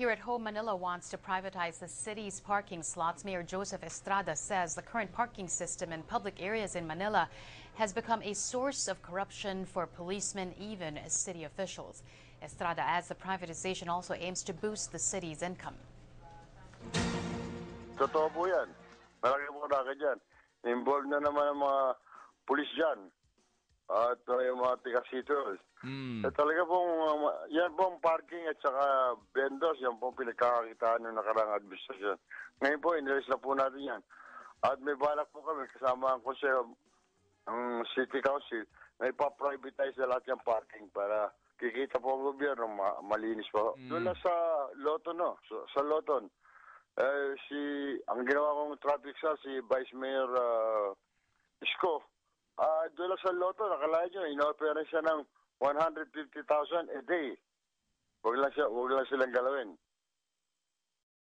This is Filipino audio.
Here at home, Manila wants to privatize the city's parking slots. Mayor Joseph Estrada says the current parking system in public areas in Manila has become a source of corruption for policemen, even as city officials. Estrada adds the privatization also aims to boost the city's income. Totoo po yan. Malaki po na dyan. Involved na naman ang mga pulis dyan. At yung mga tiga-sitos. Talaga pong, yan pong parking at saka vendors, yan pong pinagkakakitaan ng nakarang administrasyon. Ngayon po, inalis na po natin yan. At may balak po kami kasama ang Consejo, ang City Council, na ipaprivatize na lahat yung parking para kikita po ang gobyerno, malinis po. Doon lang sa Loton, no? Sa Loton. Ang ginawa kong traffic sa si Vice Mayor Isko. Doon lang sa Loto, nakalain nyo, ino-opera siya ng 150,000 a day. Huwag lang silang galawin.